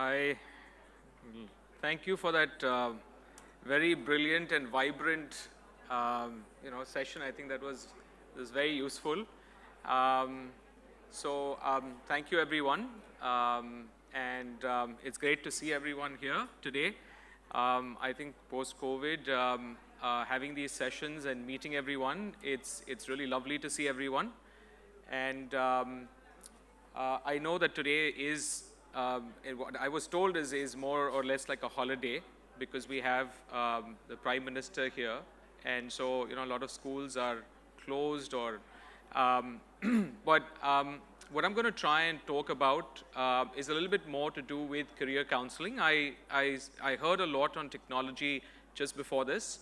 I thank you for that very brilliant and vibrant, session. I think that was very useful. Um, Thank you, everyone, and it's great to see everyone here today. I think post-COVID, having these sessions and meeting everyone, it's really lovely to see everyone. And I know that today is, what I was told is more or less like a holiday because we have the Prime Minister here. And so, a lot of schools are closed or, um, but what I'm going to try and talk about is a little bit more to do with career counseling. I heard a lot on technology just before this.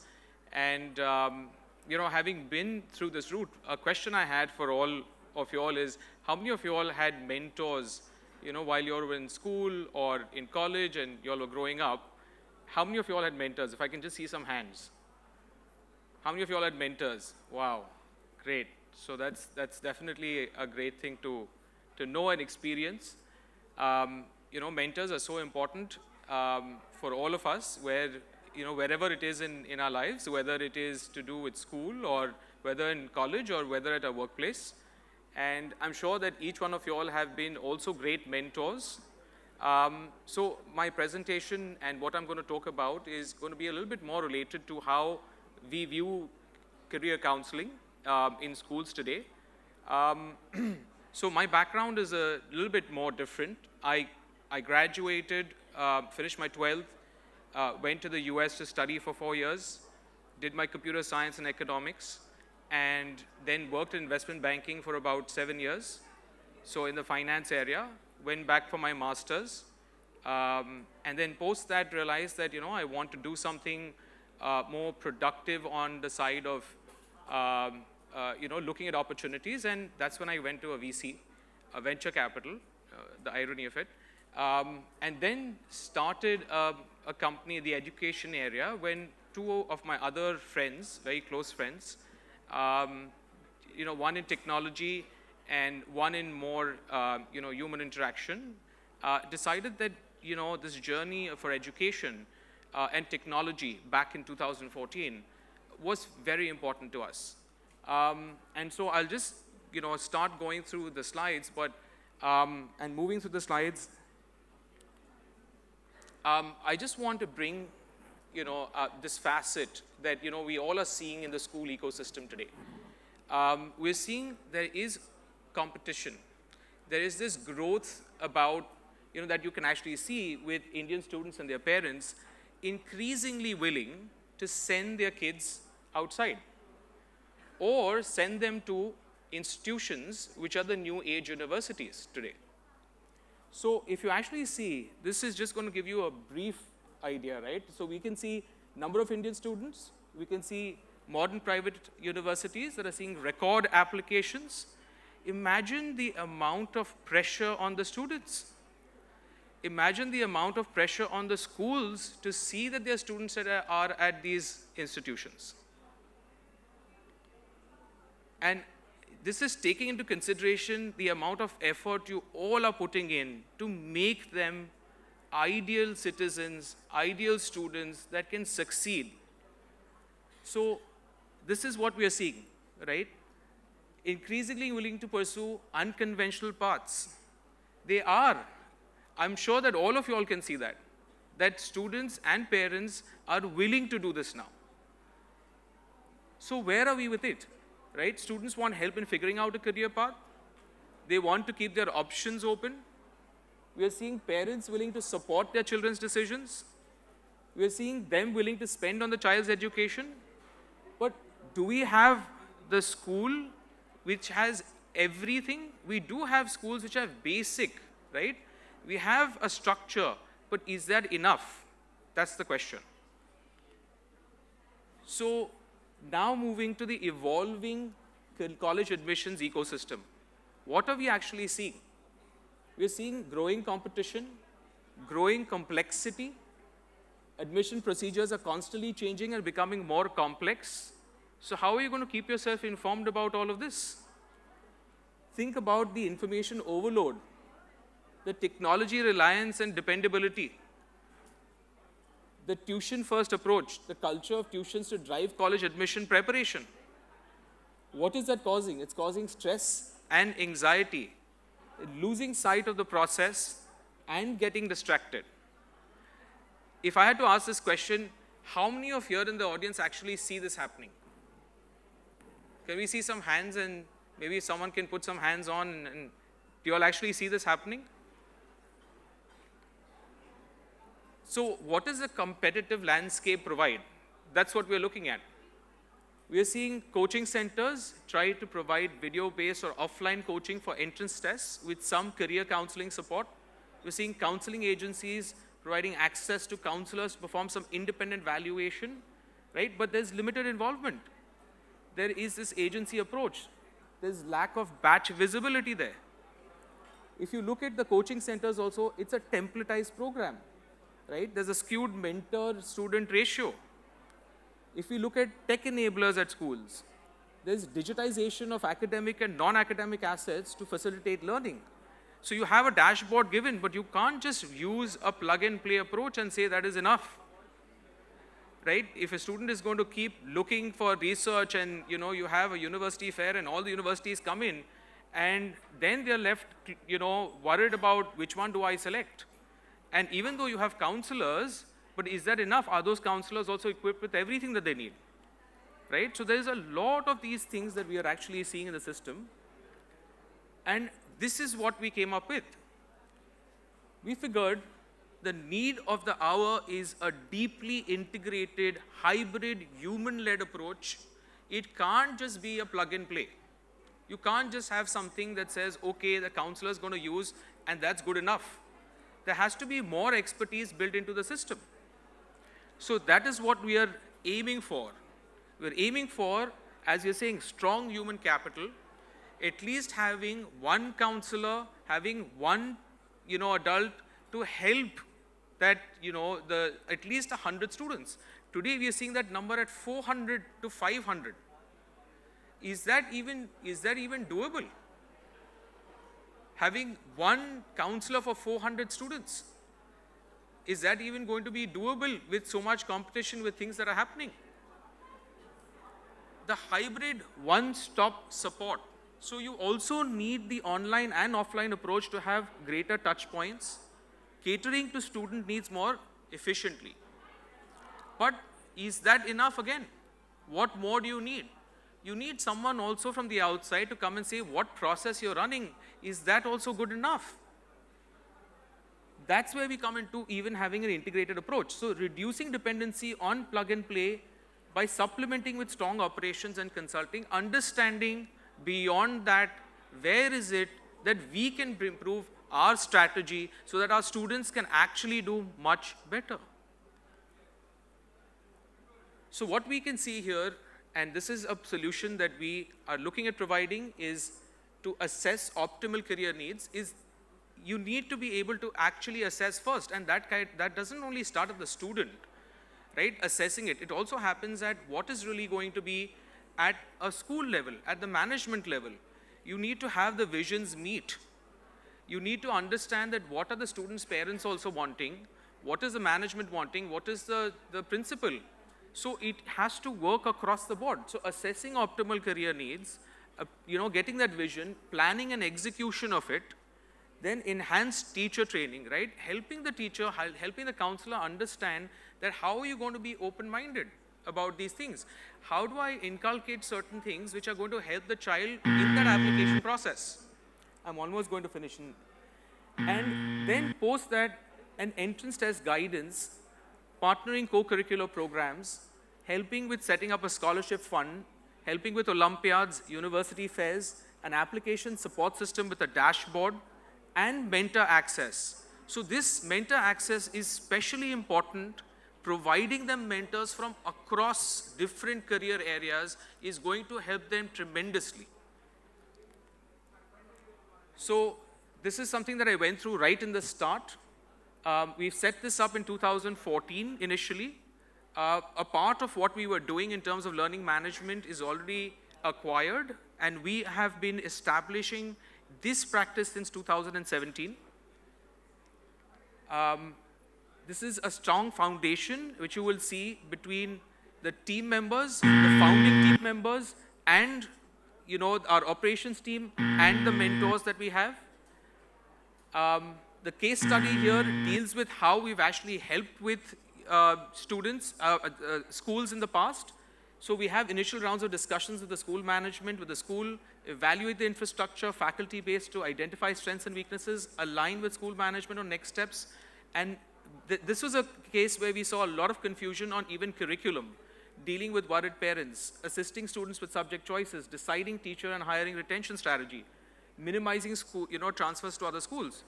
And, having been through this route, a question I had for all of you all is, how many of you all had mentors, while you were in school or in college and you all were growing up? How many of you all had mentors? If I can just see some hands. How many of you all had mentors? Wow, great. So that's definitely a great thing to know and experience. Mentors are so important for all of us, wherever it is in our lives, whether it is to do with school or whether in college or whether at our workplace. And I'm sure that each one of you all have been also great mentors. So my presentation and what I'm going to talk about is going to be a little bit more related to how we view career counseling in schools today. So my background is a little bit more different. I graduated, finished my 12th, went to the US to study for 4 years, did my computer science and economics, and then worked in investment banking for about 7 years. So in the finance area, went back for my master's, and then post that realized that, I want to do something more productive on the side of, looking at opportunities. And that's when I went to a VC, a venture capital, the irony of it, and then started a company in the education area when two of my other friends, very close friends, one in technology and one in more, human interaction, decided that, this journey for education and technology back in 2014 was very important to us. And so I'll just, start going through the slides, but, and moving through the slides, I just want to bring this facet that we all are seeing in the school ecosystem today. We're seeing there is competition. There is this growth about that you can actually see with Indian students and their parents increasingly willing to send their kids outside or send them to institutions which are the new age universities today. So if you actually see, this is just going to give you a brief idea, right? So we can see number of Indian students, we can see modern private universities that are seeing record applications. Imagine the amount of pressure on the students. Imagine the amount of pressure on the schools to see that their students are at these institutions. And this is taking into consideration the amount of effort you all are putting in to make them ideal citizens, ideal students that can succeed. So this is what we are seeing, right? Increasingly willing to pursue unconventional paths. They are. I'm sure that all of you all can see that students and parents are willing to do this now. So where are we with it, right? Students want help in figuring out a career path. They want to keep their options open. We are seeing parents willing to support their children's decisions. We are seeing them willing to spend on the child's education. But do we have the school which has everything? We do have schools which have basic, right? We have a structure, but is that enough? That's the question. So now moving to the evolving college admissions ecosystem. What are we actually seeing? We're seeing growing competition, growing complexity. Admission procedures are constantly changing and becoming more complex. So how are you going to keep yourself informed about all of this? Think about the information overload. the technology reliance and dependability, the tuition-first approach, the culture of tuitions to drive college admission preparation. What is that causing? It's causing stress and anxiety, losing sight of the process and getting distracted. If I had to ask this question, how many of here in the audience actually see this happening? Can we see some hands, and maybe someone can put some hands on, and do you all actually see this happening? So what does the competitive landscape provide? That's what we're looking at. We are seeing coaching centers try to provide video-based or offline coaching for entrance tests with some career counseling support. We're seeing counseling agencies providing access to counselors to perform some independent valuation, right? But there's limited involvement. There is this agency approach. There's lack of batch visibility there. If you look at the coaching centers also, it's a templatized program, right? There's a skewed mentor-student ratio. If we look at tech enablers at schools, there's digitization of academic and non-academic assets to facilitate learning. So you have a dashboard given, but you can't just use a plug-and-play approach and say that is enough, right? If a student is going to keep looking for research and, you have a university fair and all the universities come in, and then they're left, worried about which one do I select. And even though you have counselors, but is that enough? Are those counselors also equipped with everything that they need, right? So there's a lot of these things that we are actually seeing in the system. And this is what we came up with. We figured the need of the hour is a deeply integrated, hybrid, human-led approach. It can't just be a plug and play. You can't just have something that says, okay, the counselor is going to use, and that's good enough. There has to be more expertise built into the system. So that is what we are aiming for. We're aiming for, as you're saying, strong human capital, at least having one counselor, having one, adult to help that, at least 100 students. Today we are seeing that number at 400 to 500. Is that even doable? Having one counselor for 400 students, is that even going to be doable with so much competition with things that are happening? The hybrid one-stop support. So you also need the online and offline approach to have greater touch points, catering to student needs more efficiently. But is that enough again? What more do you need? You need someone also from the outside to come and say what process you're running. Is that also good enough? That's where we come into even having an integrated approach. So reducing dependency on plug and play by supplementing with strong operations and consulting, understanding beyond that, where is it that we can improve our strategy so that our students can actually do much better. So what we can see here, and this is a solution that we are looking at providing, is to assess optimal career needs, is you need to be able to actually assess first, and that doesn't only start at the student, right, assessing it. It also happens at what is really going to be at a school level, at the management level. You need to have the visions meet. You need to understand that what are the students' parents also wanting, what is the management wanting, what is the principal. So it has to work across the board. So assessing optimal career needs, getting that vision, planning and execution of it, then enhanced teacher training, right? Helping the teacher, helping the counselor understand that how are you going to be open-minded about these things? How do I inculcate certain things which are going to help the child in that application process? I'm almost going to finish. And then post that, an entrance test guidance, partnering co-curricular programs, helping with setting up a scholarship fund, helping with Olympiads, university fairs, an application support system with a dashboard, and mentor access. So this mentor access is especially important. Providing them mentors from across different career areas is going to help them tremendously. So this is something that I went through right in the start. We've set this up in 2014 initially. A part of what we were doing in terms of learning management is already acquired, and we have been establishing this practice since 2017. This is a strong foundation which you will see between the team members, the founding team members, and our operations team and the mentors that we have. The case study here deals with how we've actually helped with schools in the past. So we have initial rounds of discussions with the school management, with the school, evaluate the infrastructure, faculty base to identify strengths and weaknesses, align with school management on next steps. And this was a case where we saw a lot of confusion on even curriculum, dealing with worried parents, assisting students with subject choices, deciding teacher and hiring retention strategy, minimizing school, transfers to other schools.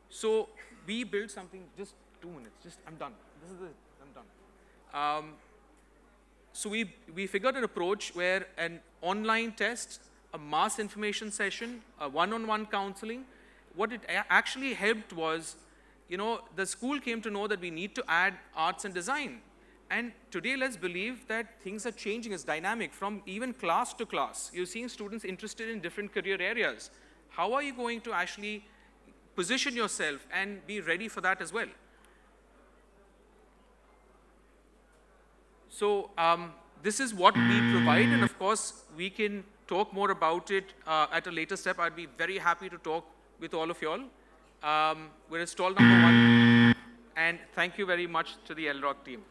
So we built something, just 2 minutes, I'm done. This is it, I'm done. So we figured an approach where an online test, a mass information session, a one-on-one counseling, what it actually helped was, the school came to know that we need to add arts and design. And today, let's believe that things are changing. It's dynamic from even class to class. You're seeing students interested in different career areas. How are you going to actually position yourself and be ready for that as well? So this is what we provide, and of course, we can talk more about it at a later step. I'd be very happy to talk with all of you all. We're at stall number 1, and thank you very much to the Eldrok team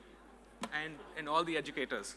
and all the educators.